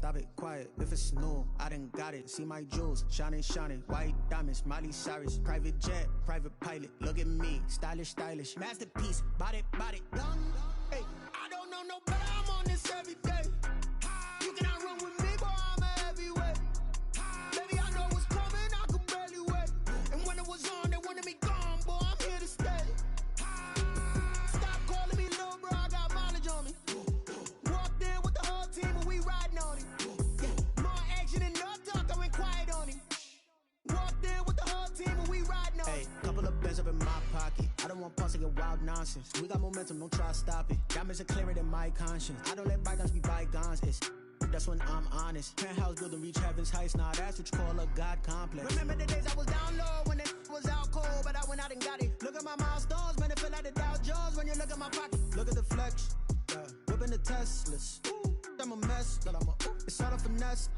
stop it, quiet, if it's new, I done got it. See my jewels, shining, shining, white diamonds, Miley Cyrus, private jet, private pilot. Look at me, stylish, stylish, masterpiece, body, body, done. Hey, I don't know no better, I'm on this every day. You cannot run with me, boy, I'm a heavyweight. Baby, I know what's coming, I could barely wait. And when it was on, they wanted me gone, boy, I'm here to stay. Stop calling me little bro, I got mileage on me. Walked in with the whole team and we riding on him. Yeah, more action and no talk, I went quiet on him. Walked in with the whole team and we riding on him. Hey, couple of bands up in my pocket. I don't want pause to get wild nonsense. We got momentum, don't try to stop it. Diamonds are clearer than my conscience. I don't let bygones be bygones. It's that's when I'm honest. Penthouse building, reach heaven's heights. Nah, that's what you call a God complex. Remember the days I was down low when it was out cold, but I went out and got it. Look at my milestones, man, it feel like the Dow Jones when you look at my pocket. Look at the flex, yeah. Whipping the Teslas. I'm a mess, but it's all a finesse.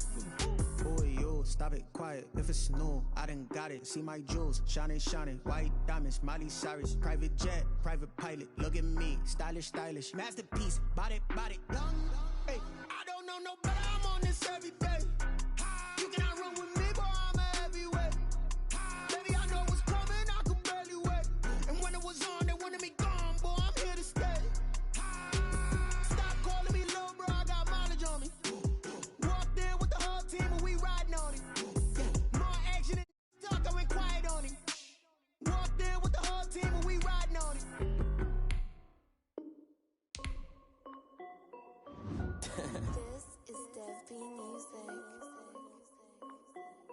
Boy, you, stop it, quiet, if it's new, I done got it. See my jewels, shining, shining, white diamonds, Miley Cyrus, private jet, private pilot. Look at me, stylish, stylish, masterpiece, body, body, done. Hey, I don't know no better, I'm on this every day. You cannot run with me, boy, I'm a heavyweight. Baby, I know what's coming, I could barely wait. And when it was on, they wanted me gone, boy, I'm here to stay. Stop calling me little bro, I got mileage on me. Walked in with the whole team and we riding on him. Yeah, more action and talk, I went quiet on him. Walked in with the whole team and we riding on him. This is Dev B Music.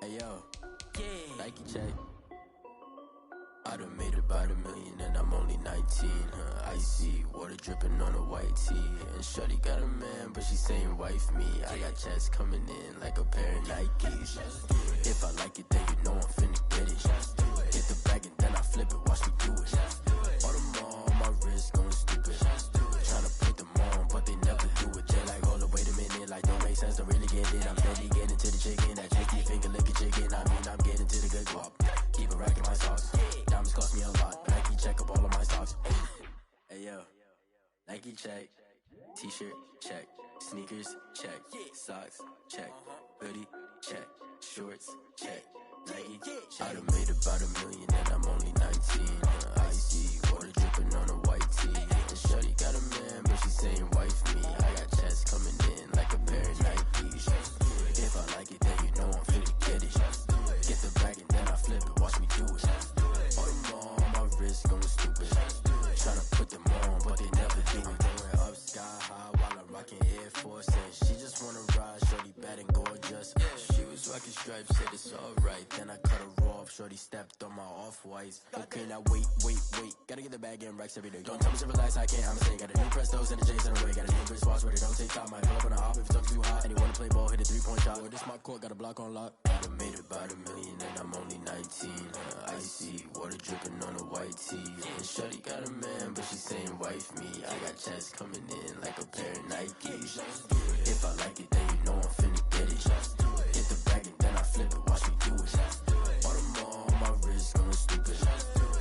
Hey yo, yeah. Nike check. I done made about $1 million and I'm only 19. Icy water dripping on a white tee. And shorty got a man, but she saying wife me. I got checks coming in like a pair of Nikes. If I like it, then you know I'm finna get it. Get the bag and then I flip it, watch me do it. All on my wrist going stupid. Tryna put them on, but they never do it. They like, hold up, wait a minute, like don't make sense, don't really get it. I'm steady getting to the chicken, that tricky finger licking chicken. I mean, I'm getting to the good guap. Keep it racking my sauce. Diamonds cost me a lot. Nike check up all of my stocks. Hey yo, Nike check. T-shirt check. Sneakers check. Socks check. Hoodie check. Shorts check. Nike I done made about $1 million and I'm only 19. Icy water dripping on a white tee. And shorty got a man, but she saying wife me. I got checks coming in like a pair of Nikes. If I like it, then you know I'm finna get it. Get the bag and then I flip it, watch me do it. All on my wrist going stupid. Tryna put them on, but they never do it. Going up sky high while I'm rocking Air Force. And she just wanna ride, shorty bad and gorgeous. She was rocking stripes, said it's alright. Then I cut her off, shorty stepped on my off-whites. Okay, now wait. Gotta get the bag and racks every day. Don't tell me to relax, I can't, I'ma say. Got a new Prestos and a J's in a way. Got a new wrist watch where they don't take time. Might pull up on a hop if it's talking too hot. And he wanna play ball, hit a 3-point shot. Well, this my court, got a block on lock. I done made about $1 million and I'm only 19. Icy water dripping on a white tee. And shorty got a man, but she saying wife me. I got checks coming in like a pair of Nikes. If I like it, then you know I'm finna get it. Get the bag and then I flip it, watch me do it. All on my wrist going stupid.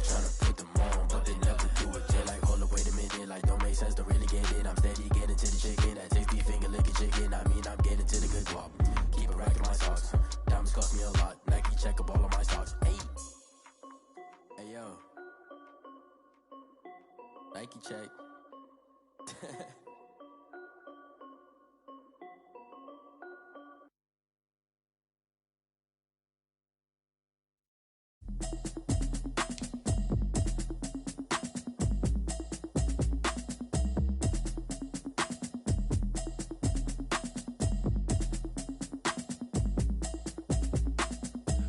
Tryna put them on, but they never do it. They like, hold up, wait a minute, like don't make sense, don't really get it. I'm steady getting to the chicken, that tasty finger licking chicken. I mean, I'm getting to the good guap. Keep it racking my socks. Diamonds cost me a lot. Nike check up all of my stocks. Hey yo, Nike check.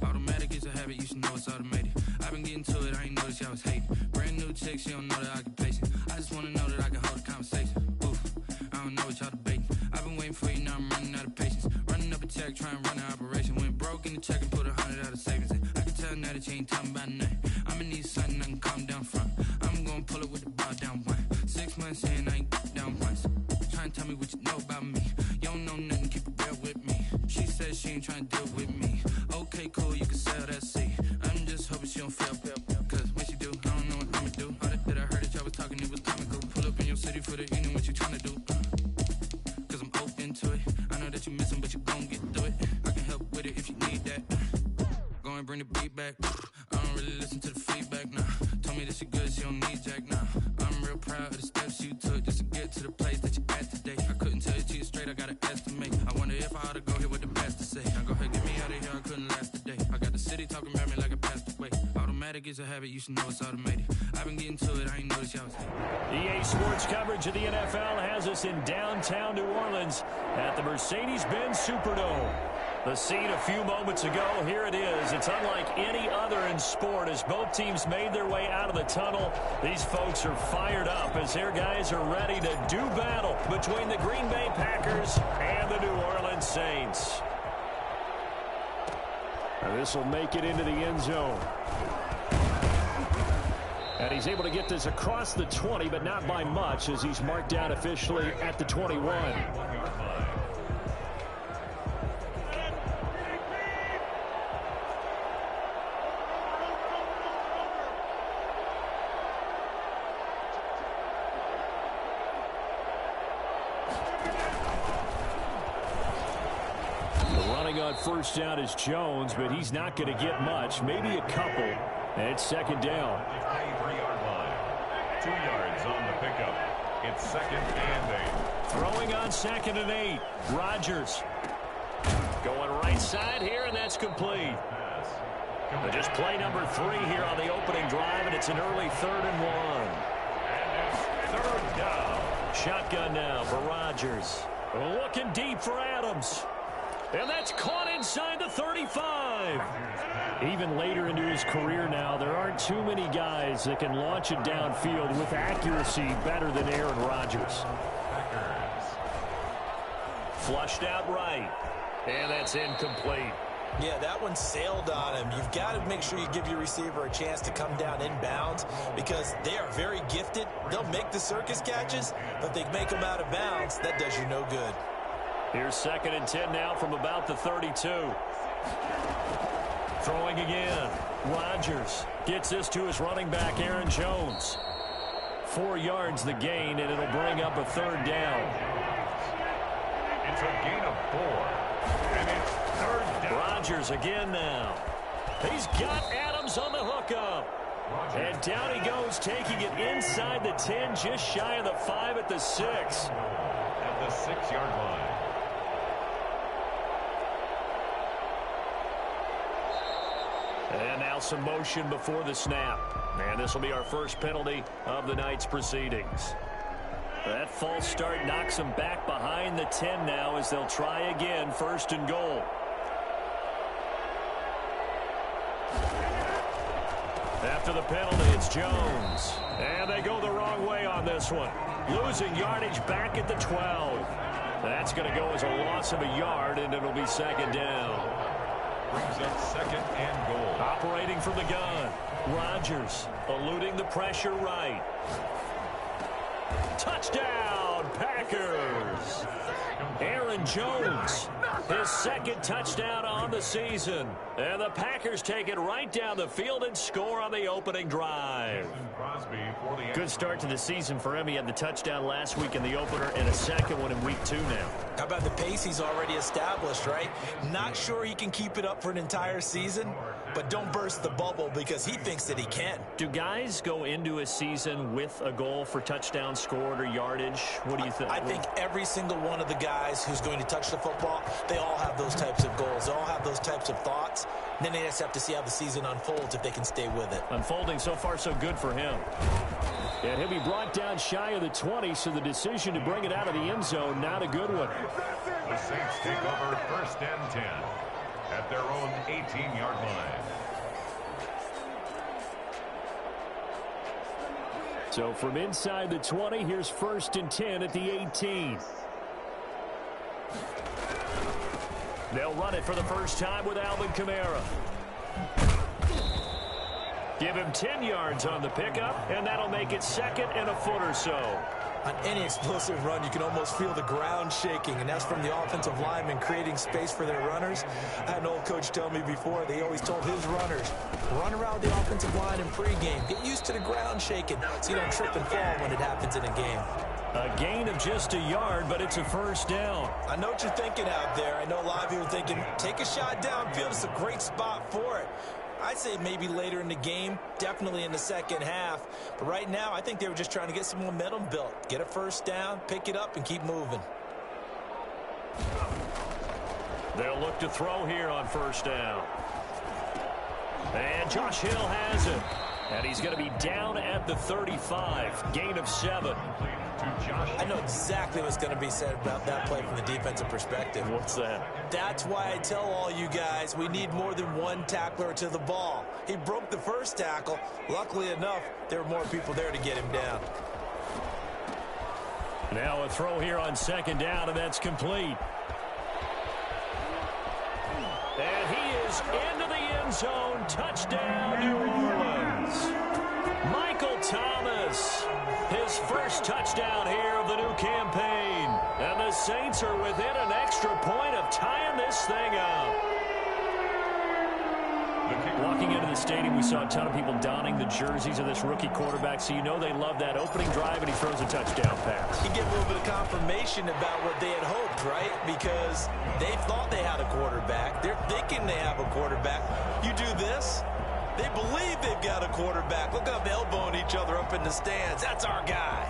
Automatic is a habit, you should know it's automated. I've been getting to it, I ain't noticed y'all was hating. Brand new chick, she don't know the occupation. I just wanna know that I can hold a conversation. Oof, I don't know what y'all debating. I've been waiting for you, now I'm running out of patience. Running up a check, trying to run an operation. Went broke in the check and put 100 out of savings in. I can tell now that you ain't talking about nothing. I'ma need something I can calm down from. I'm gonna pull it with the bar down one. 6 months in, I ain't down once. Trying to tell me what you know about me. You don't know nothing, keep it real with me. She said she ain't trying to deal with me. Okay, cool, you can sell that seat. I'm just hoping she don't fail. Cause when she do, I don't know what I'ma do. All that I heard that y'all was talking, it was comical. Pull up in your city for the evening, what you trying to do? Cause I'm open to it. I know that what you missing, but you gon' get through it. I can help with it if you need that. Go and bring the beat back. I don't really listen to the feedback, nah. Told me that she good, she don't need jack, nah. I'm real proud of the steps you took just to get to the place that you at today. I couldn't tell you to you straight, I gotta estimate. I wonder if I ought to go here with the best to say. Now go ahead, get me out of here, I couldn't last a day. I got the city talking about me like I passed away. Automatic is a habit, you should know it's automated. I've been getting to it, I ain't noticed y'all was EA Sports coverage of the NFL has us in downtown New Orleans at the Mercedes-Benz Superdome. The scene a few moments ago, here it is. It's unlike any other in sport as both teams made their way out of the tunnel. These folks are fired up as their guys are ready to do battle between the Green Bay Packers and the New Orleans Saints. And this will make it into the end zone. And he's able to get this across the 20, but not by much as he's marked down officially at the 21. First down is Jones, but he's not going to get much, maybe a couple. And it's second down. 23-yard line. 2 yards on the pickup. It's 2nd and 8. Throwing on 2nd and 8. Rodgers going right side here, and that's complete. But just play number 3 here on the opening drive, and it's an early 3rd and 1. And it's 3rd down. Shotgun now for Rodgers. Looking deep for Adams. And that's caught inside the 35. Even later into his career now, there aren't too many guys that can launch it downfield with accuracy better than Aaron Rodgers. Flushed out right. And that's incomplete. Yeah, that one sailed on him. You've got to make sure you give your receiver a chance to come down inbounds because they are very gifted. They'll make the circus catches, but if they make them out of bounds, that does you no good. Here's 2nd and 10 now from about the 32. Throwing again. Rodgers gets this to his running back, Aaron Jones. 4 yards the gain, and it'll bring up a 3rd down. It's a gain of 4. And it's 3rd down. Rodgers again now. He's got Adams on the hookup. And down he goes, taking it inside the 10, just shy of the 5 at the 6. At the 6-yard line. And now some motion before the snap. And this will be our first penalty of the night's proceedings. That false start knocks them back behind the 10 now as they'll try again, 1st and goal. After the penalty, it's Jones. And they go the wrong way on this one. Losing yardage back at the 12. That's going to go as a loss of a yard, and it'll be 2nd down. Brings up 2nd and goal. Operating from the gun. Rodgers eluding the pressure right. Touchdown, Packers. Aaron Jones, his 2nd touchdown on the season. And the Packers take it right down the field and score on the opening drive. Good start to the season for him. He had the touchdown last week in the opener and a 2nd one in week 2 now. How about the pace he's already established, right? Not sure he can keep it up for an entire season, but don't burst the bubble because he thinks that he can. Do guys go into a season with a goal for touchdown scored or yardage? What do you think? I think every single one of the guys who's going to touch the football, they all have those types of goals. They all have those types of thoughts. And then they just have to see how the season unfolds if they can stay with it. Unfolding so far so good for him. And he'll be brought down shy of the 20, so the decision to bring it out of the end zone, not a good one. The Saints take over 1st and 10 at their own 18-yard line. So from inside the 20, here's 1st and 10 at the 18. They'll run it for the first time with Alvin Kamara. Give him 10 yards on the pickup, and that'll make it 2nd and a foot or so. On any explosive run, you can almost feel the ground shaking, and that's from the offensive linemen creating space for their runners. I had an old coach tell me before, they always told his runners, run around the offensive line in pregame. Get used to the ground shaking so you don't trip and fall when it happens in a game. A gain of just a yard, but it's a first down. I know what you're thinking out there. I know a lot of you are thinking, take a shot downfield. It's a great spot for it. I'd say maybe later in the game, definitely in the second half. But right now, I think they were just trying to get some momentum built. Get a first down, pick it up, and keep moving. They'll look to throw here on first down. And Josh Hill has it. And he's going to be down at the 35. Gain of 7. I know exactly what's going to be said about that play from the defensive perspective. What's that? That's why I tell all you guys we need more than one tackler to the ball. He broke the first tackle. Luckily enough, there were more people there to get him down. Now a throw here on second down, and that's complete. And he is into the end zone. Touchdown, New Orleans. Michael Thomas, his first touchdown here of the new campaign. And the Saints are within an extra point of tying this thing up. Walking into the stadium, we saw a ton of people donning the jerseys of this rookie quarterback, so you know they love that opening drive, and he throws a touchdown pass. You get a little bit of confirmation about what they had hoped, right? Because they thought they had a quarterback. They're thinking they have a quarterback. You do this, they believe they've got a quarterback. Look up, elbowing each other up in the stands. That's our guy.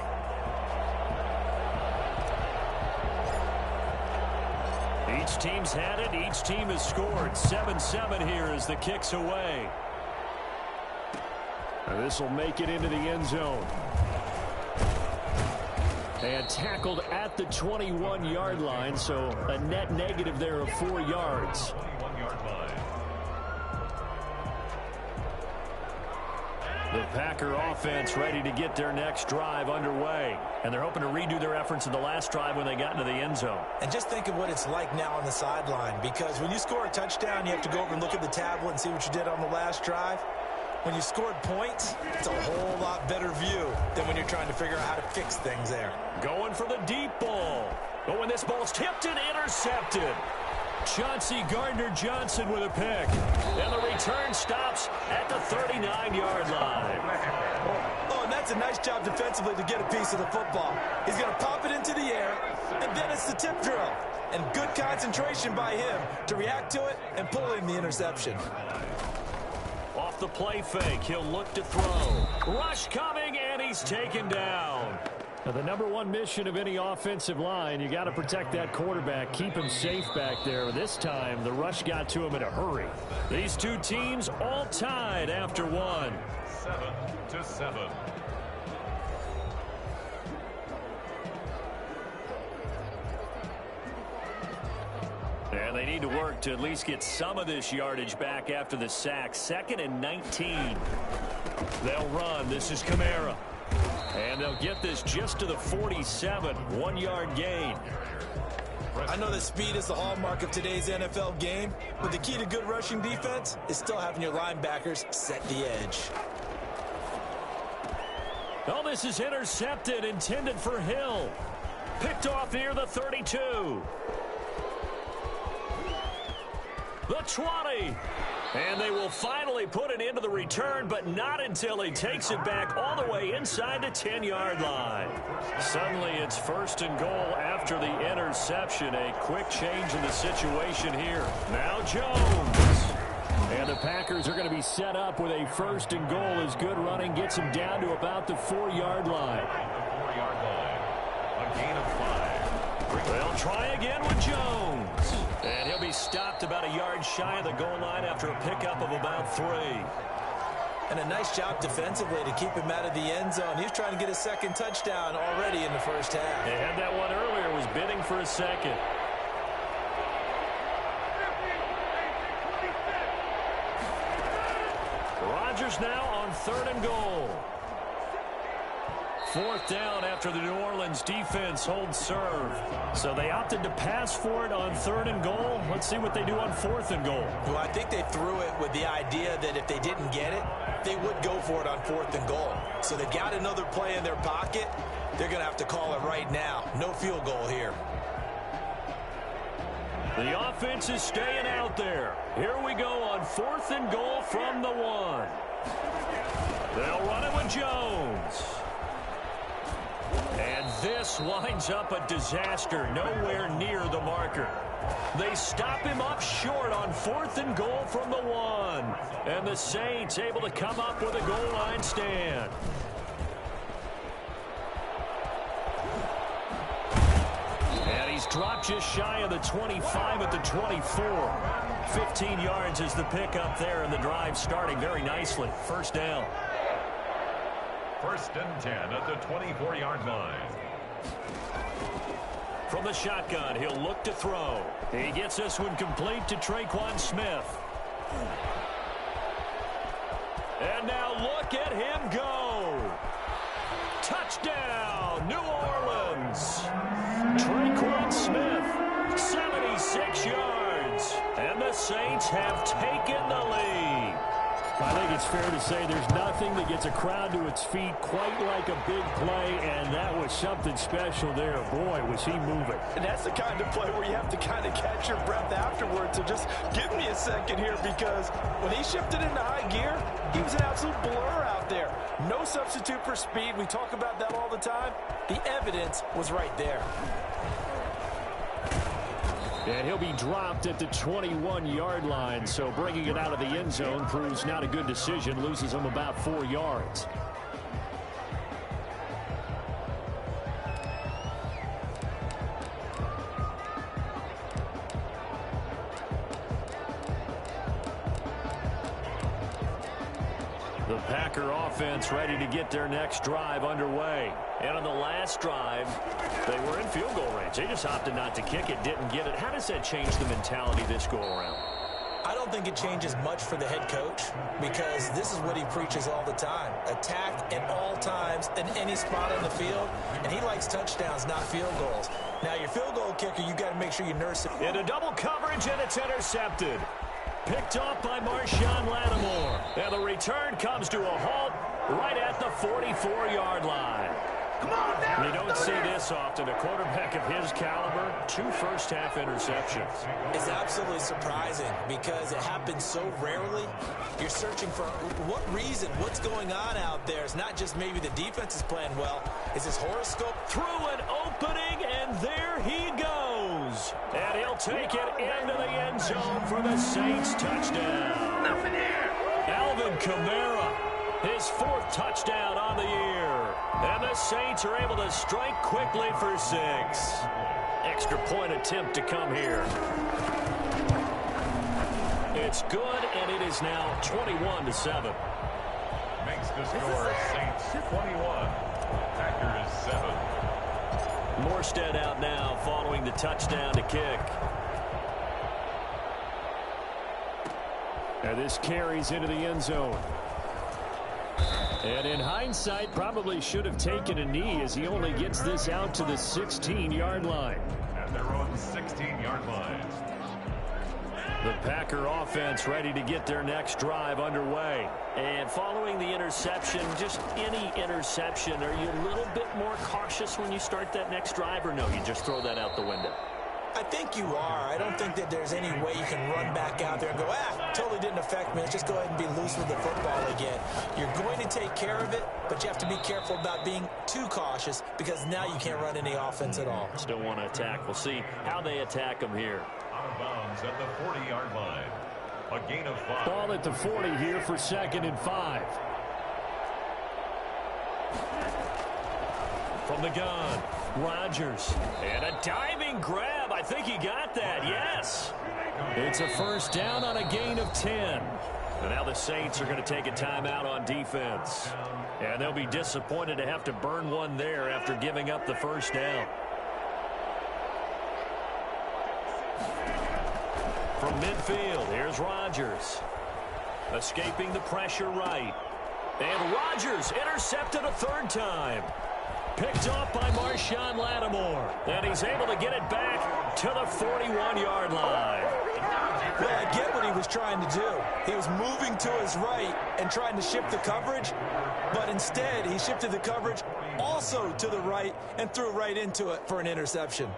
Each team's had it. Each team has scored. 7-7 here as the kick's away. This will make it into the end zone. And tackled at the 21-yard line, so a net negative there of 4 yards. The Packer offense ready to get their next drive underway. And they're hoping to redo their efforts in the last drive when they got into the end zone. And just think of what it's like now on the sideline, because when you score a touchdown, you have to go over and look at the tablet and see what you did on the last drive. When you scored points, it's a whole lot better view than when you're trying to figure out how to fix things there. Going for the deep ball. Oh, and this ball's tipped and intercepted. Chauncey Gardner-Johnson with a pick. And the return stops at the 39-yard line. Oh, and that's a nice job defensively to get a piece of the football. He's going to pop it into the air, and then it's the tip drill. And good concentration by him to react to it and pull in the interception. Off the play fake, he'll look to throw. Rush coming, and he's taken down. Now, the number one mission of any offensive line, you got to protect that quarterback, keep him safe back there. This time, the rush got to him in a hurry. These two teams all tied after one. 7-7. And they need to work to at least get some of this yardage back after the sack. 2nd and 19. They'll run. This is Kamara. And they'll get this just to the 47. 1-yard gain. I know that speed is the hallmark of today's NFL game, but the key to good rushing defense is still having your linebackers set the edge. Oh, this is intercepted, intended for Hill. Picked off near the 32. The 20. And they will finally put it into the return, but not until he takes it back all the way inside the 10-yard line. Suddenly it's 1st and goal after the interception. A quick change in the situation here. Now Jones. And the Packers are going to be set up with a 1st and goal as good running gets him down to about the 4-yard line. A gain of 5. They'll try again with Jones. And he'll be stopped about a yard shy of the goal line after a pickup of about 3. And a nice job defensively to keep him out of the end zone. He's trying to get a second touchdown already in the first half. They had that one earlier, was bidding for a second. Rodgers now on 3rd and goal. 4th down after the New Orleans defense holds serve. So they opted to pass for it on 3rd and goal. Let's see what they do on 4th and goal. Well, I think they threw it with the idea that if they didn't get it, they would go for it on 4th and goal. So they've got another play in their pocket. They're going to have to call it right now. No field goal here. The offense is staying out there. Here we go on 4th and goal from the 1. They'll run it with Jones. And this winds up a disaster, nowhere near the marker. They stop him up short on 4th and goal from the 1. And the Saints able to come up with a goal line stand. And he's dropped just shy of the 25 at the 24. 15 yards is the pickup there, and the drive starting very nicely. First down. 1st and 10 at the 24-yard line. From the shotgun, he'll look to throw. He gets this one complete to Traquan Smith. And now look at him go. Touchdown, New Orleans. Traquan Smith, 76 yards. And the Saints have taken the lead. I think it's fair to say there's nothing that gets a crowd to its feet quite like a big play, and that was something special there. Boy, was he moving. And that's the kind of play where you have to kind of catch your breath afterwards. So just give me a second here, because when he shifted into high gear, he was an absolute blur out there. No substitute for speed. We talk about that all the time. The evidence was right there. And he'll be dropped at the 21-yard line, so bringing it out of the end zone proves not a good decision, loses him about 4 yards. The Packer offense ready to get their next drive underway. And on the last drive, they were in field goal range. They just opted not to kick it, didn't get it. How does that change the mentality this go-around? I don't think it changes much for the head coach, because this is what he preaches all the time. Attack at all times in any spot on the field, and he likes touchdowns, not field goals. Now, your field goal kicker, you got to make sure you nurse it. Into double coverage, and it's intercepted. Picked off by Marshawn Lattimore. And the return comes to a halt right at the 44-yard line. Come on now. You don't see this often. A quarterback of his caliber, 2 first-half interceptions. It's absolutely surprising because it happens so rarely. You're searching for what reason, what's going on out there. It's not just maybe the defense is playing well. It's his horoscope. Through an opening, and there he goes. And he'll take it into the end zone for the Saints touchdown. Nothing here. Alvin Kamara, his 4th touchdown on the year. And the Saints are able to strike quickly for 6. Extra point attempt to come here. It's good, and it is now 21-7. Makes the score Saints 21. Packers 7. Morstead out now following the touchdown to kick. And this carries into the end zone. And in hindsight, probably should have taken a knee as he only gets this out to the 16-yard line. At their own 16-yard line. The Packer offense ready to get their next drive underway. And following the interception, just any interception, are you a little bit more cautious when you start that next drive, or no, you just throw that out the window? I think you are. I don't think that there's any way you can run back out there and go, totally didn't affect me. Let's just go ahead and be loose with the football again. You're going to take care of it, but you have to be careful about being too cautious, because now you can't run any offense at all. Still want to attack. We'll see how they attack them here. Out of bounds at the 40-yard line. A gain of 5. Ball at the 40 here for 2nd and 5. From the gun, Rodgers. And a diving grab. I think he got that, yes. It's a first down on a gain of 10. And now the Saints are going to take a timeout on defense. And they'll be disappointed to have to burn one there after giving up the first down. From midfield, here's Rodgers. Escaping the pressure right. And Rodgers intercepted a 3rd time. Picked off by Marshawn Lattimore. And he's able to get it back to the 41-yard line. Well, I get what he was trying to do. He was moving to his right and trying to shift the coverage, but instead he shifted the coverage also to the right and threw right into it for an interception.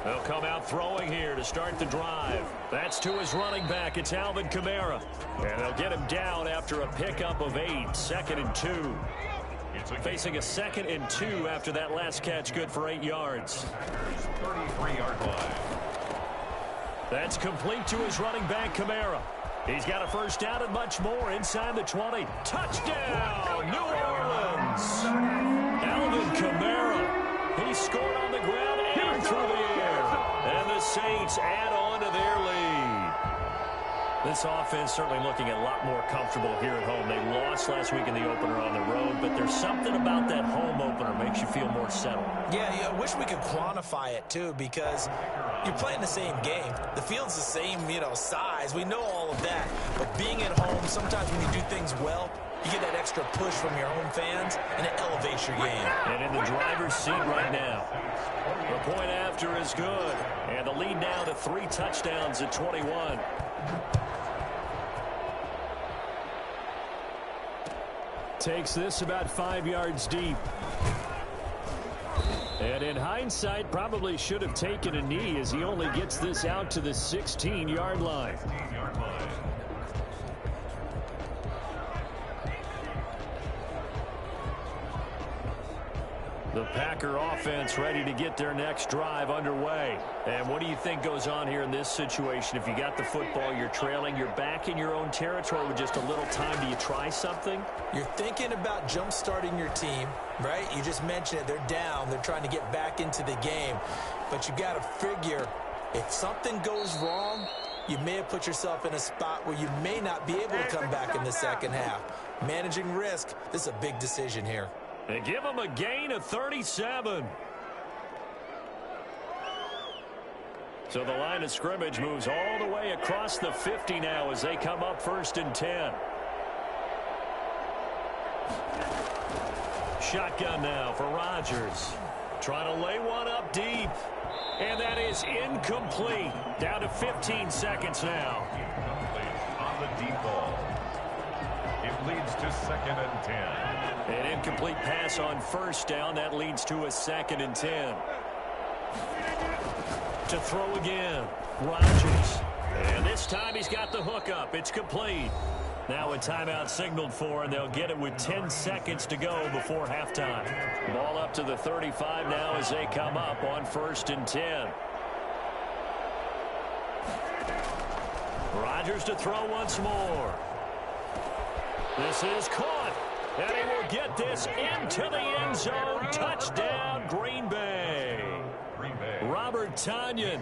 They'll come out throwing here to start the drive. That's to his running back. It's Alvin Kamara. And they'll get him down after a pickup of 8. 2nd and 2. Facing a 2nd and 2 after that last catch. Good for 8 yards. 33-yard line. That's complete to his running back, Kamara. He's got a first down and much more inside the 20. Touchdown, New Orleans. Alvin Kamara. He scored on the ground and through the air. And the Saints add on to their lead. This offense certainly looking a lot more comfortable here at home. They lost last week in the opener on the road, but there's something about that home opener makes you feel more settled. Yeah, I wish we could quantify it, too, because you're playing the same game. The field's the same, size. We know all of that. But being at home, sometimes when you do things well, you get that extra push from your home fans, and it elevates your game. And in the driver's seat right now. The point after is good. And the lead now to 3 touchdowns at 21. Takes this about 5 yards deep. And in hindsight, probably should have taken a knee as he only gets this out to the 16-yard line. The Packer offense ready to get their next drive underway. And what do you think goes on here in this situation? If you got the football, you're trailing, you're back in your own territory with just a little time. Do you try something? You're thinking about jump-starting your team, right? You just mentioned it. They're down. They're trying to get back into the game. But you got to figure, if something goes wrong, you may have put yourself in a spot where you may not be able to come back in the second half. Managing risk, this is a big decision here. They give him a gain of 37. So the line of scrimmage moves all the way across the 50 now as they come up 1st and 10. Shotgun now for Rodgers. Trying to lay one up deep. And that is incomplete. Down to 15 seconds now. Incomplete on the deep ball. It leads to 2nd and 10. An incomplete pass on 1st down. That leads to a 2nd and 10. To throw again. Rodgers. And this time he's got the hook up. It's complete. Now a timeout signaled for, and they'll get it with 10 seconds to go before halftime. Ball up to the 35 now as they come up on 1st and 10. Rodgers to throw once more. This is caught. And he will get this into the end zone. Touchdown, Green Bay. Robert Tonyan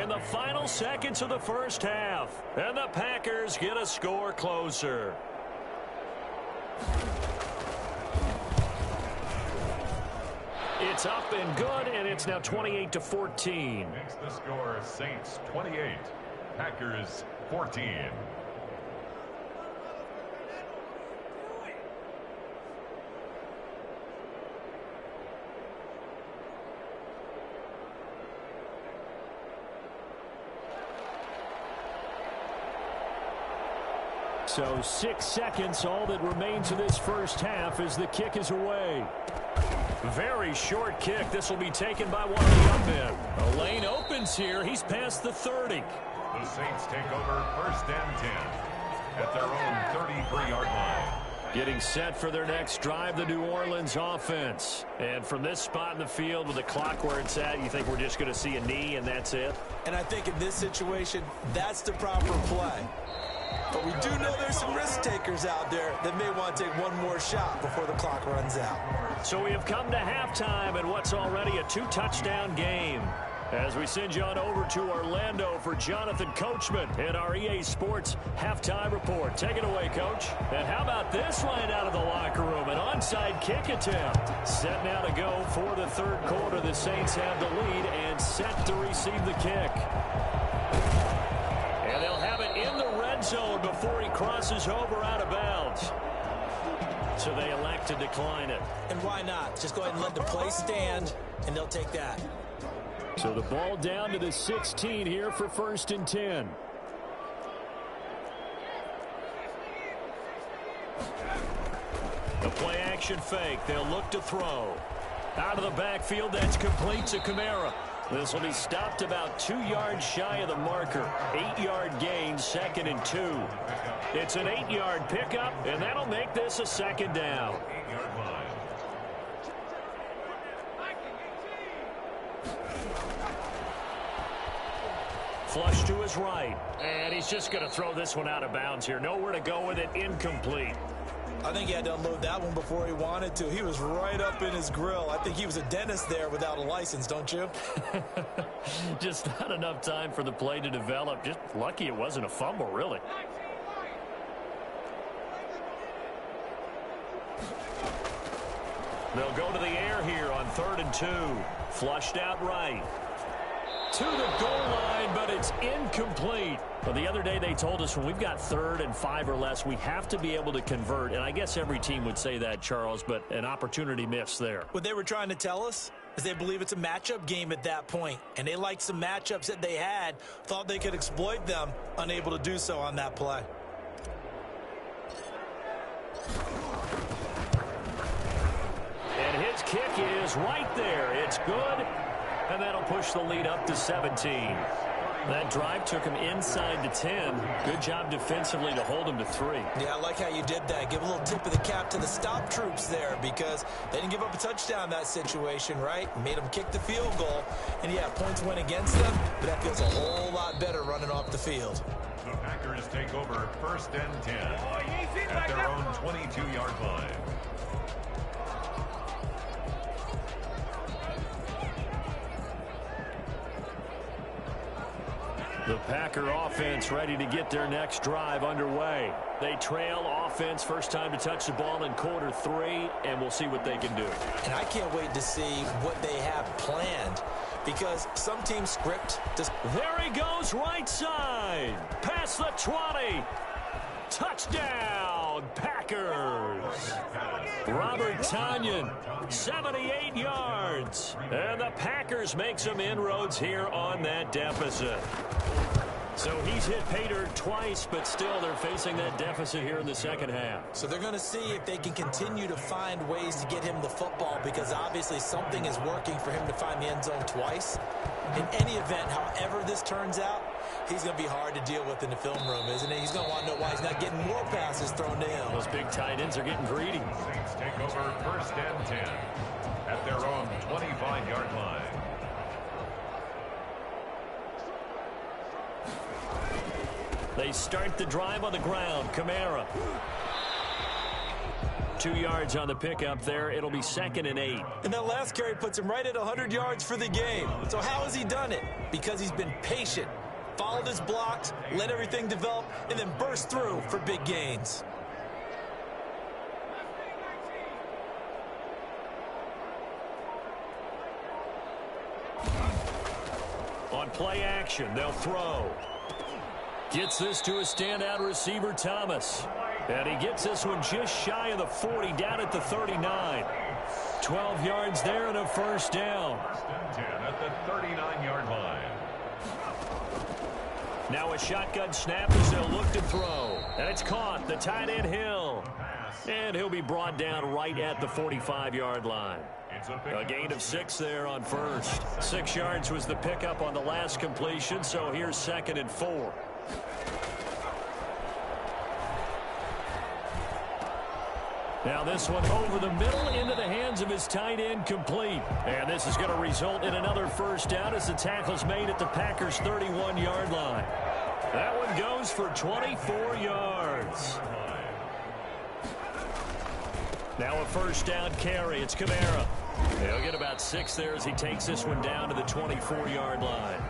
in the final seconds of the first half. And the Packers get a score closer. It's up and good, and it's now 28-14. Makes the score Saints 28, Packers 14. So 6 seconds, all that remains of this first half as the kick is away. Very short kick. This will be taken by one of the young men. A lane opens here. He's past the 30. The Saints take over 1st and 10 at their own 33-yard line. Getting set for their next drive, the New Orleans offense. And from this spot in the field with the clock where it's at, you think we're just going to see a knee and that's it? And I think in this situation, that's the proper play. But we do know there's some risk takers out there that may want to take one more shot before the clock runs out. So we have come to halftime in what's already a 2-touchdown game. As we send you on over to Orlando for Jonathan Coachman in our EA Sports Halftime Report. Take it away, Coach. And how about this right out of the locker room? An onside kick attempt. Set now to go for the third quarter. The Saints have the lead and set to receive the kick. And they'll have it in the red zone before he crosses over out of bounds. So they elect to decline it. And why not? Just go ahead and let the play stand, and they'll take that. So the ball down to the 16 here for 1st and 10. The play action fake. They'll look to throw. Out of the backfield, that's complete to Kamara. This will be stopped about 2 yards shy of the marker. 8-yard gain, 2nd and 2. It's an 8-yard pickup, and that'll make this a 2nd down. Flush to his right. And he's just going to throw this one out of bounds here. Nowhere to go with it. Incomplete. I think he had to unload that one before he wanted to. He was right up in his grill. I think he was a dentist there without a license, don't you? Just not enough time for the play to develop. Just lucky it wasn't a fumble, really. They'll go to the air here on 3rd and 2. Flushed out right. To the goal line, but it's incomplete. Well, the other day they told us when we've got 3rd and 5 or less, we have to be able to convert. And I guess every team would say that, Charles, but an opportunity missed there. What they were trying to tell us is they believe it's a matchup game at that point. And they liked some matchups that they had, thought they could exploit them, unable to do so on that play. And his kick is right there. It's good. And that'll push the lead up to 17. That drive took him inside the 10. Good job defensively to hold him to 3. Yeah, I like how you did that. Give a little tip of the cap to the stop troops there because they didn't give up a touchdown in that situation, right? Made them kick the field goal. And, yeah, points went against them, but that feels a whole lot better running off the field. The Packers take over 1st and 10 at their own 22-yard line. The Packer offense ready to get their next drive underway. They trail offense, first time to touch the ball in quarter 3, and we'll see what they can do. And I can't wait to see what they have planned because some teams script. There he goes, right side. Past the 20. Touchdown, Packers. Robert Tonyan, 78 yards. And the Packers make some inroads here on that deficit. So he's hit pay dirt twice, but still they're facing that deficit here in the second half. So they're going to see if they can continue to find ways to get him the football because obviously something is working for him to find the end zone twice. In any event, however this turns out, he's going to be hard to deal with in the film room, isn't he? He's going to want to know why he's not getting more passes thrown to him. Those big tight ends are getting greedy. Saints take over 1st and 10 at their own 25-yard line. They start the drive on the ground. Kamara. 2 yards on the pickup there. It'll be 2nd and 8. And that last carry puts him right at 100 yards for the game. So how has he done it? Because he's been patient, followed his blocks, let everything develop, and then burst through for big gains. On play action, they'll throw. Gets this to a standout receiver, Thomas. And he gets this one just shy of the 40, down at the 39. 12 yards there and a first down. 1st and 10 at the 39-yard line. Now a shotgun snap as they'll look to throw. And it's caught. The tight end Hill. And he'll be brought down right at the 45-yard line. A gain of 6 there on first. 6 yards was the pickup on the last completion, so here's 2nd and 4. Now this one over the middle into the hands of his tight end, complete. And this is going to result in another first down as the tackle's made at the Packers' 31-yard line. That one goes for 24 yards. Now a first down carry. It's Kamara. He'll get about 6 there as he takes this one down to the 24-yard line.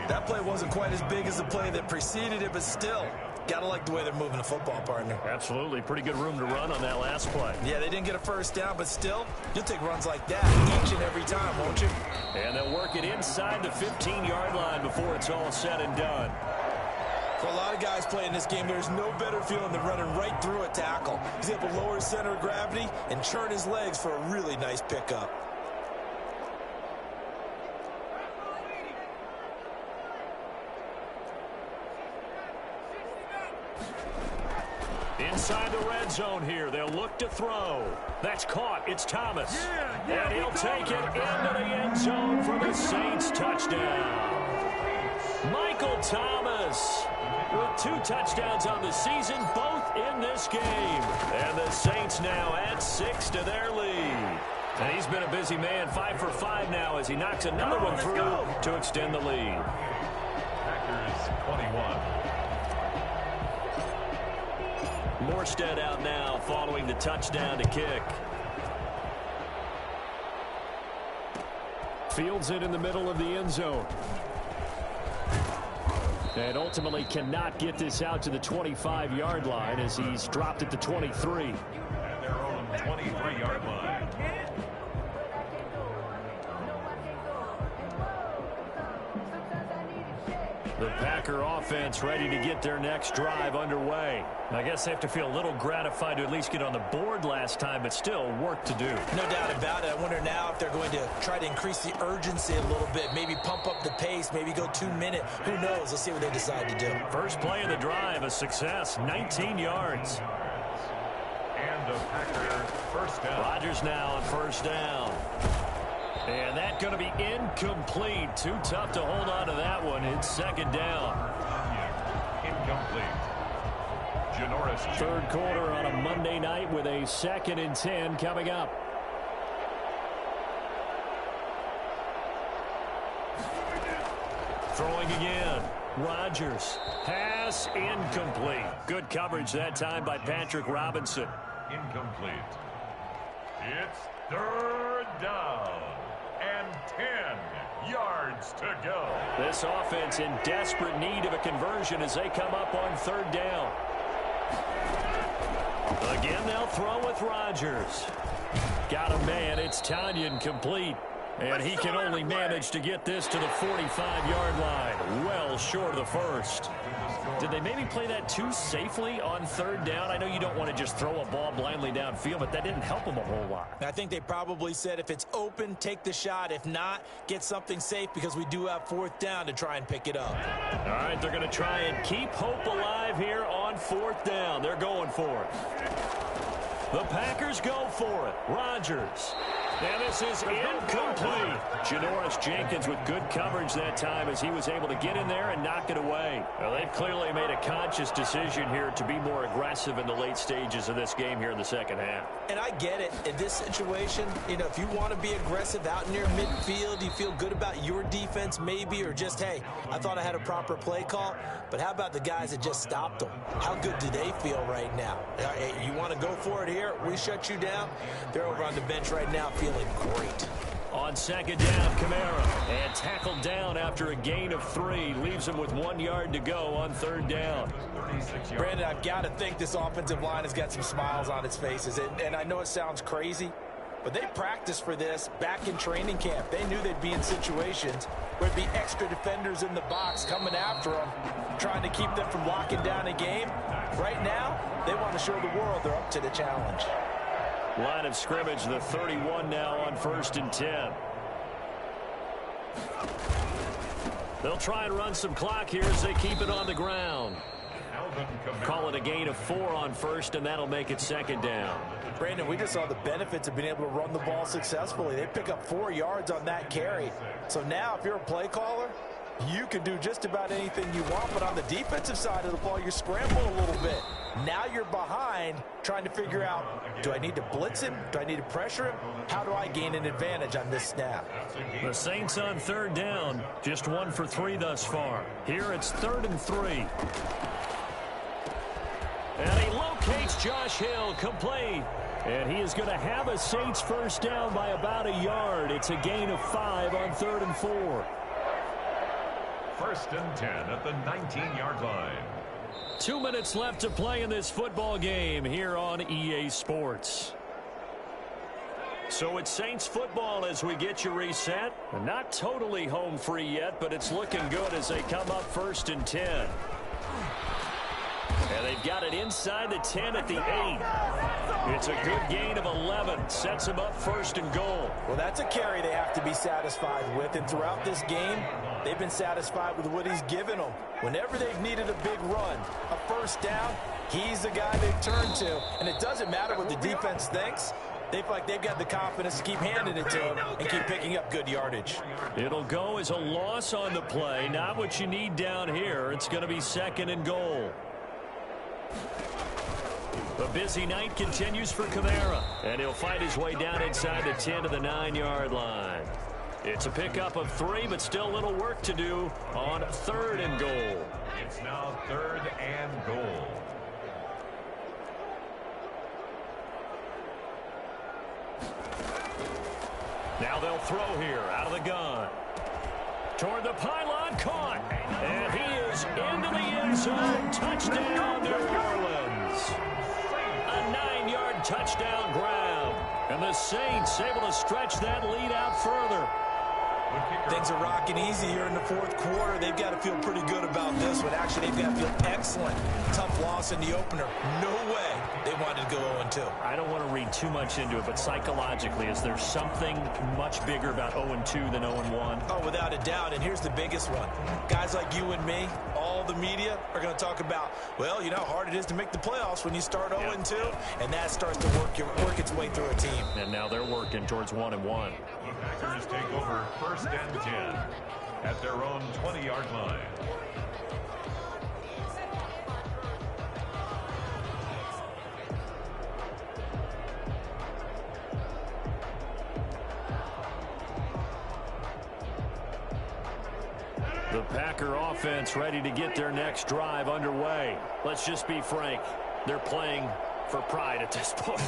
That play wasn't quite as big as the play that preceded it, but still, gotta like the way they're moving the football, partner. Absolutely. Pretty good room to run on that last play. Yeah, they didn't get a first down, but still, you'll take runs like that each and every time, won't you? And they'll work it inside the 15-yard line before it's all said and done. For a lot of guys playing this game, there's no better feeling than running right through a tackle. He's able to lower his center of gravity and churn his legs for a really nice pickup. inside the red zone here. They'll look to throw. That's caught. It's Thomas. And he'll take it into the end zone for the Saints touchdown. Michael Thomas with 2 touchdowns on the season, both in this game. And the Saints now add 6 to their lead. And he's been a busy man, 5 for 5 now as he knocks another one through to extend the lead. Packers 21. Morstead out now following the touchdown to kick. Fields it in the middle of the end zone. And ultimately cannot get this out to the 25-yard line as he's dropped at the 23. And they're on the 23-yard line. The Packer offense ready to get their next drive underway. I guess they have to feel a little gratified to at least get on the board last time, but still work to do. No doubt about it. I wonder now if they're going to try to increase the urgency a little bit, maybe pump up the pace, maybe go 2-minute. Who knows? Let's see what they decide to do. First play of the drive, a success, 19 yards. And a Packer first down. Rodgers now on first down. And that's going to be incomplete. Too tough to hold on to that one. It's second down. Incomplete. Janoris. Third quarter on a Monday night with a 2nd and 10 coming up. Throwing again. Rodgers. Pass incomplete. Good coverage that time by Patrick Robinson. Incomplete. It's third down. And 10 yards to go. This offense in desperate need of a conversion as they come up on third down. Again, they'll throw with Rodgers. Got a man. It's Tanyan complete. And he can only manage to get this to the 45-yard line. Well short of the first. Did they maybe play that too safely on third down? I know you don't want to just throw a ball blindly downfield, but that didn't help them a whole lot. I think they probably said if it's open, take the shot. If not, get something safe because we do have fourth down to try and pick it up. All right, they're going to try and keep hope alive here on fourth down. They're going for it. The Packers go for it. Rodgers. And this is incomplete. Janoris Jenkins with good coverage that time as he was able to get in there and knock it away. Well, they've clearly made a conscious decision here to be more aggressive in the late stages of this game here in the second half. And I get it. In this situation, you know, if you want to be aggressive out near midfield, you feel good about your defense maybe, or just, hey, I thought I had a proper play call. But how about the guys that just stopped them? How good do they feel right now? Hey, you want to go for it here? We shut you down? They're over on the bench right now feeling great. On second down, Kamara. And tackled down after a gain of 3. Leaves him with 1 yard to go on third down. Brandon, I've got to think this offensive line has got some smiles on its faces. And I know it sounds crazy, but they practiced for this back in training camp. They knew they'd be in situations where there'd be extra defenders in the box coming after them, trying to keep them from locking down a game. Right now, they want to show the world they're up to the challenge. Line of scrimmage, the 31 now on 1st and 10. They'll try and run some clock here as they keep it on the ground. Call it a gain of 4 on first, and that'll make it second down. Brandon, we just saw the benefits of being able to run the ball successfully. They pick up 4 yards on that carry. So now if you're a play caller, you can do just about anything you want, but on the defensive side of the ball, you scramble a little bit. Now you're behind trying to figure out, do I need to blitz him? Do I need to pressure him? How do I gain an advantage on this snap? The Saints on third down, just 1 for 3 thus far. Here it's 3rd and 3. And he locates Josh Hill, complete. And he is going to have a Saints first down by about a yard. It's a gain of 5 on 3rd and 4. 1st and 10 at the 19-yard line. 2 minutes left to play in this football game here on EA Sports. So it's Saints football as we get you reset. Not totally home free yet, but it's looking good as they come up 1st and 10. And they've got it inside the 10 at the 8. It's a good gain of 11. Sets them up 1st and goal. Well, that's a carry they have to be satisfied with. And throughout this game, they've been satisfied with what he's given them. Whenever they've needed a big run, a first down, He's the guy they've turned to, and it doesn't matter what the defense thinks. They feel like they've got the confidence to keep handing it to him and keep picking up good yardage. It'll go as a loss on the play. Not what you need down here. It's going to be 2nd and goal. A busy night continues for Kamara, and he'll fight his way down inside the 10 to the 9-yard line. It's a pickup of 3, but still a little work to do on 3rd and goal. It's now 3rd and goal. Now they'll throw here out of the gun. Toward the pylon, caught. And he is into the end zone. Touchdown, New Orleans. A 9-yard touchdown grab. And the Saints able to stretch that lead out further. Things are rocking easy here in the 4th quarter. They've got to feel pretty good about this one. Actually, they've got to feel excellent. Tough loss in the opener. No way they wanted to go 0-2. I don't want to read too much into it, but psychologically, is there something much bigger about 0-2 than 0-1? Oh, without a doubt, and here's the biggest one. Guys like you and me, all the media, are going to talk about, well, you know how hard it is to make the playoffs when you start 0-2, and that starts to work its way through a team. And now they're working towards 1-1. The Packers take over 1st and 10 at their own 20-yard line. The Packer offense ready to get their next drive underway. Let's just be frank. They're playing for pride at this point.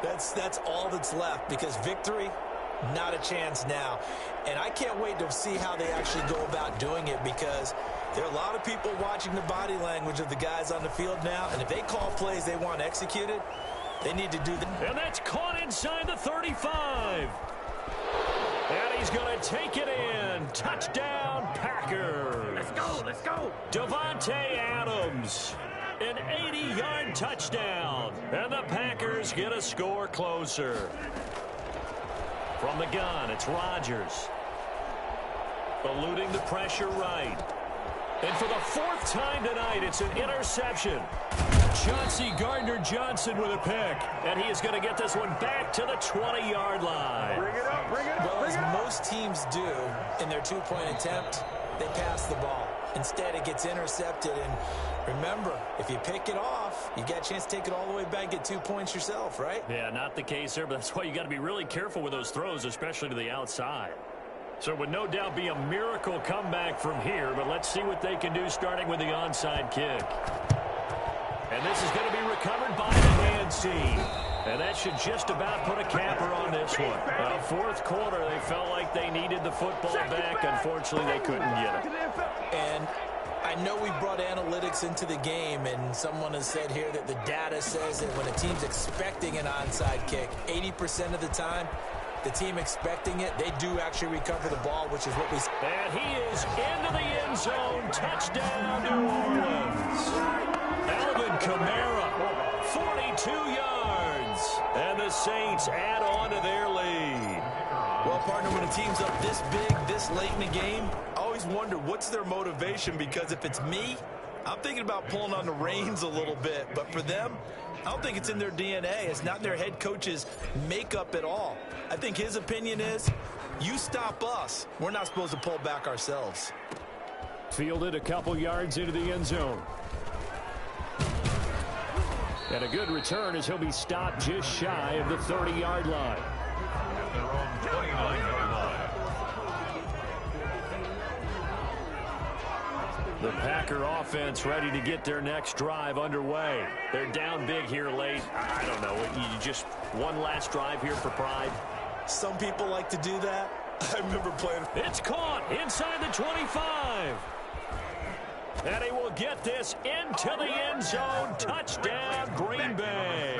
That's all that's left, because victory, not a chance now. And I can't wait to see how they actually go about doing it, because there are a lot of people watching the body language of the guys on the field now, and if they call plays they want executed, they need to do that. And that's caught inside the 35. And he's going to take it in. Touchdown, Packers. Let's go, let's go. Davante Adams. An 80-yard touchdown. And the Packers get a score closer. From the gun, it's Rodgers. Eluding the pressure right. And for the 4th time tonight, it's an interception. Chauncey Gardner-Johnson with a pick. And he is going to get this one back to the 20-yard line. Bring it up, bring it up. Well, as most teams do in their 2-point attempt, they pass the ball. Instead, it gets intercepted. And remember, if you pick it off, you got a chance to take it all the way back, get 2 points yourself, right? Yeah, not the case there, but that's why you got to be really careful with those throws, especially to the outside. So it would no doubt be a miracle comeback from here, but let's see what they can do starting with the onside kick. And this is going to be recovered by the hands team. And that should just about put a capper on this one. 4th quarter, they felt like they needed the football back. Unfortunately, they couldn't get it. And I know we brought analytics into the game, and someone has said here that the data says that when a team's expecting an onside kick, 80% of the time, the team expecting it, they do actually recover the ball, which is what we... And he is into the end zone. Touchdown, New Orleans. Alvin Kamara, 42 yards. And the Saints add on to their lead. Well, partner, when a team's up this big, this late in the game, I always wonder what's their motivation, because if it's me, I'm thinking about pulling on the reins a little bit. But for them, I don't think it's in their DNA. It's not their head coach's makeup at all. I think his opinion is, you stop us, we're not supposed to pull back ourselves. Fielded a couple yards into the end zone. And a good return as he'll be stopped just shy of the 30-yard line. At their own 29-yard line. The Packer offense ready to get their next drive underway. They're down big here late. I don't know. You just one last drive here for pride. Some people like to do that. I remember playing. It's caught inside the 25. And he will get this into the end zone. Touchdown, Green Bay.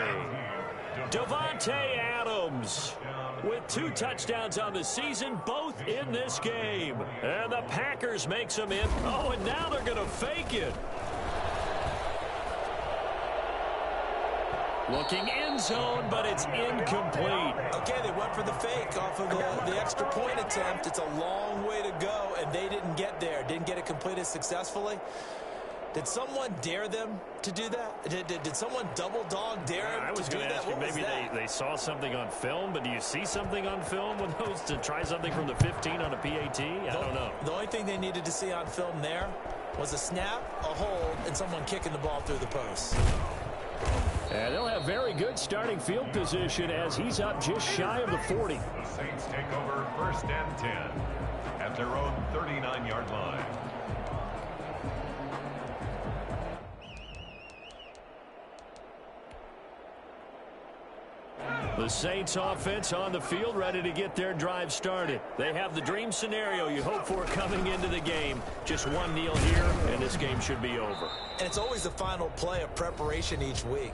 Davante Adams with 2 touchdowns on the season, both in this game. And the Packers make some in. Oh, and now they're going to fake it. Looking end zone, but it's incomplete. Okay, they went for the fake off of the extra point attempt. It's a long way to go, and they didn't get there. Didn't get it completed successfully. Did someone dare them to do that? Did someone double dog dare them I was to do going to that? ask you, maybe they saw something on film, but do you see something on film with those to try something from the 15 on a PAT? I don't know. The only thing they needed to see on film there was a snap, a hold, and someone kicking the ball through the post. And they'll have very good starting field position as he's up just shy of the 40. The Saints take over 1st and 10 at their own 39-yard line. The Saints offense on the field, ready to get their drive started. They have the dream scenario you hope for coming into the game. Just one kneel here, and this game should be over. And it's always the final play of preparation each week.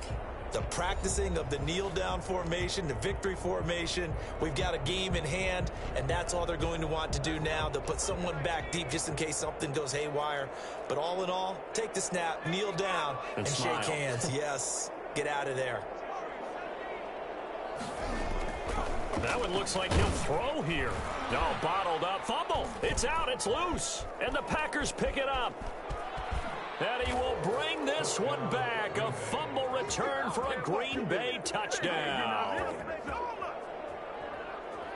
The practicing of the kneel-down formation, the victory formation. We've got a game in hand, and that's all they're going to want to do now. They'll put someone back deep just in case something goes haywire. But all in all, take the snap, kneel down, and shake hands. Yes, get out of there. That one looks like he'll throw here. No, bottled up. Fumble. It's out. It's loose. And the Packers pick it up. And he will bring this one back. A fumble return for a Green Bay touchdown.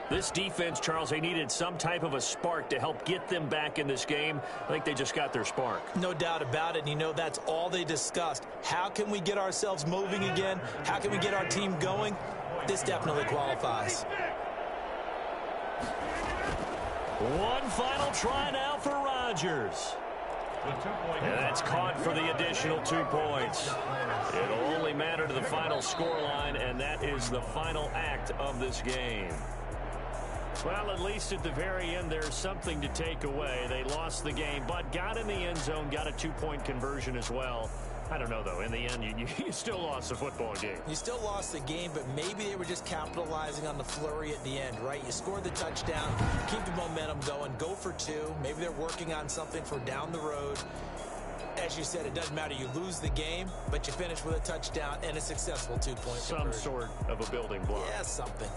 This defense, Charles, they needed some type of a spark to help get them back in this game. I think they just got their spark. No doubt about it. And you know, that's all they discussed. How can we get ourselves moving again? How can we get our team going? This definitely qualifies. One final try now for Rodgers. And that's caught for the additional 2 points. It'll only matter to the final scoreline, and that is the final act of this game. Well, at least at the very end, there's something to take away. They lost the game, but got in the end zone, got a 2-point conversion as well. I don't know, though. In the end, you still lost the football game. You still lost the game, but maybe they were just capitalizing on the flurry at the end, right? You scored the touchdown, keep the momentum going, go for 2. Maybe they're working on something for down the road. As you said, it doesn't matter. You lose the game, but you finish with a touchdown and a successful 2-point conversion. Some sort of a building block. Yeah, something.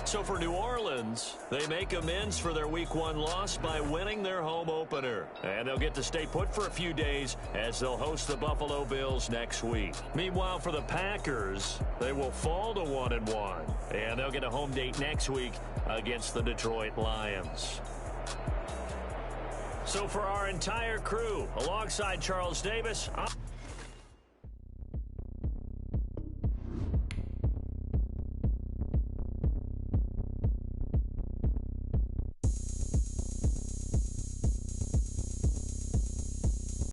So for New Orleans, they make amends for their Week 1 loss by winning their home opener. And they'll get to stay put for a few days as they'll host the Buffalo Bills next week. Meanwhile, for the Packers, they will fall to 1-1. And they'll get a home date next week against the Detroit Lions. So for our entire crew, alongside Charles Davis,